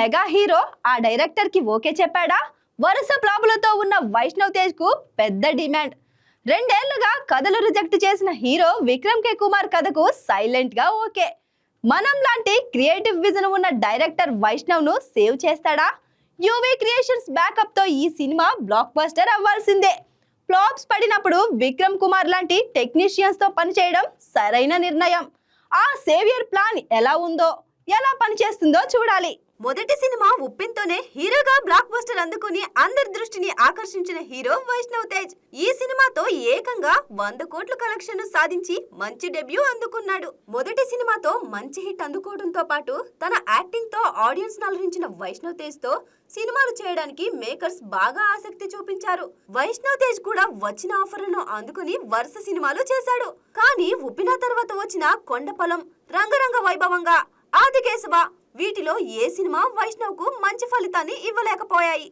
Mega hero ఆ director కి okay చెప్పాడా? వరుస ఫ్లాపులతో ఉన్న వైష్ణవ్ తేజ్ కు పెద్ద డిమాండ్. రెండేళ్లుగా కథలు రిజెక్ట్ చేసిన హీరో విక్రమ్ కే కుమార్ కథకు సైలెంట్ గా ఓకే. మనం లాంటి క్రియేటివ్ విజన్ ఉన్న డైరెక్టర్ వైష్ణవ్ ను సేవ్ చేస్తాడా? యువి క్రియేషన్స్ బ్యాకప్ తో ఈ సినిమా బ్లాక్ బస్టర్ అవ్వాల్సిందే. ఫ్లాప్స్ పడినప్పుడు విక్రమ్ కుమార్ లాంటి టెక్నీషియన్స్ తో పనిచేయడం సరైన నిర్ణయం. ఆ సేవియర్ ప్లాన్ ఎలా ఉందో, ఎలా పనిచేస్తుందో చూడాలి. మొదటి సినిమా ఉప్పెన్తోనే హీరోగా బ్లాక్ బస్టర్ అందుకుని అందరి దృష్టిని ఆకర్షించిన హీరో వైష్ణవ్ తేజ్ ఈ సినిమాతో ఏకంగా 100 కోట్ల కలెక్షన్ సాధించి మంచి డెబ్యూ అందుకున్నాడు. మొదటి సినిమాతో మంచి హిట్ అందుకోవడంతో పాటు తన యాక్టింగ్ తో ఆడియన్స్ అలరించిన వైష్ణవ్ తేజ్ తో సినిమాలు చేయడానికి మేకర్స్ బాగా ఆసక్తి చూపించారు. వైష్ణవ్ తేజ్ కూడా వచ్చిన ఆఫర్లను అందుకుని వరుస సినిమాలు చేశాడు. కానీ ఉప్పిన తర్వాత వచ్చిన కొండపొలం, రంగరంగ వైభవంగా, ఆదికేశవ వీటిలో ఏ సినిమా వైష్ణవ్ కు మంచి ఫలితాన్ని ఇవ్వలేకపోయాయి.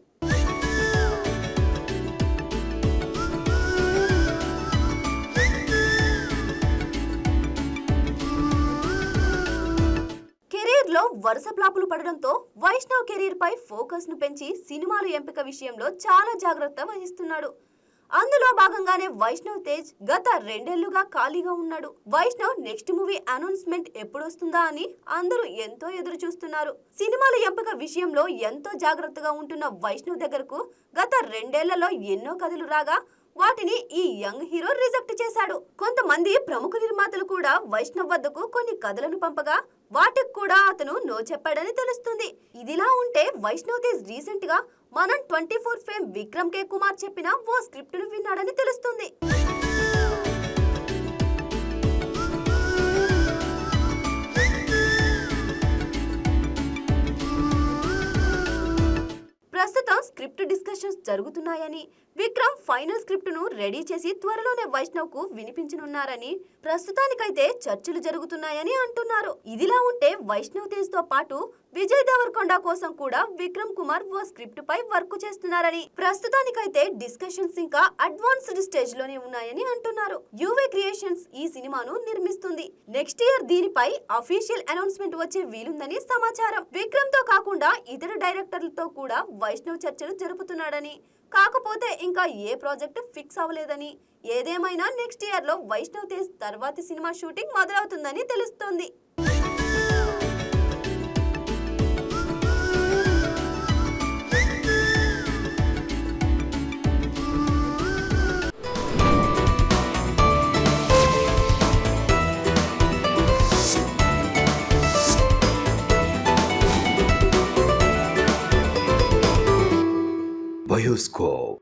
కెరీర్ లో వరుస ఫ్లాపులు పడడంతో వైష్ణవ్ కెరీర్ పై ఫోకస్ ను పెంచి సినిమాల ఎంపిక విషయంలో చాలా జాగ్రత్త వహిస్తున్నాడు. అందులో భాగంగానే వైష్ణవ్ తేజ్ గత 2 ఏళ్లుగా ఖాళీగా ఉన్నాడు. వైష్ణవ్ నెక్స్ట్ మూవీ అనౌన్స్మెంట్ ఎప్పుడొస్తుందా అని అందరూ ఎంతో ఎదురు చూస్తున్నారు. సినిమాల ఎంపిక విషయంలో ఎంతో జాగ్రత్తగా ఉంటున్న వైష్ణవ్ దగ్గరకు గత 2 ఏళ్లలో ఎన్నో కథలు రాగా వాటిని ఈ యంగ్ హీరో రిజెక్ట్ చేశాడు. కొంతమంది ప్రముఖ నిర్మాతలు కూడా వైష్ణవ్ వద్దకు కొన్ని కథలను పంపగా వాటికి కూడా అతను నో చెప్పాడని తెలుస్తుంది. ఇదిలా ఉంటే వైష్ణవ్ తేజ్ రీసెంట్ గా మనం 24 ఫేమ్ విక్రమ్ కే కుమార్ చెప్పిన ఓ స్క్రిప్ట్ ను విన్నాడని తెలుస్తుంది. ప్రస్తుతం స్క్రిప్ట్ డిస్కషన్స్ జరుగుతున్నాయని, విక్రమ్ ఫైనల్ స్క్రిప్ట్ ను రెడీ చేసి త్వరలోనే వైష్ణవ్ కు వినిపించనున్నారని ప్రస్తుతానికైతే చర్చలు జరుగుతున్నాయని అంటున్నారు. ఇదిలా ఉంటే వైష్ణవ్ తేజ్ తో పాటు విజయ్ దేవరకొండ కోసం కూడా విక్రమ్ కుమార్ ఓ స్క్రిప్ట్ పై వర్క్ చేస్తున్నారని, ప్రస్తుతానికైతే డిస్కషన్స్ ఇంకా అడ్వాన్స్డ్ స్టేజ్ లోనే ఉన్నాయని అంటున్నారు. యువి క్రియేషన్స్ ఈ సినిమాను నిర్మిస్తుంది. నెక్స్ట్ ఇయర్ దీనిపై అఫీషియల్ అనౌన్స్మెంట్ వచ్చే వీలుందని సమాచారం. విక్రమ్ తో కాకుండా ఇతర డైరెక్టర్లతో కూడా వైష్ణవ్ చర్చలు జరుపుతున్నాడని, కాకపోతే ఇంకా ఏ ప్రాజెక్ట్ ఫిక్స్ అవ్వలేదని, ఏదేమైనా నెక్స్ట్ ఇయర్ లో వైష్ణవ్ తేజ్ తర్వాతి సినిమా షూటింగ్ మొదలవుతుందని తెలుస్తోంది. Bioscope.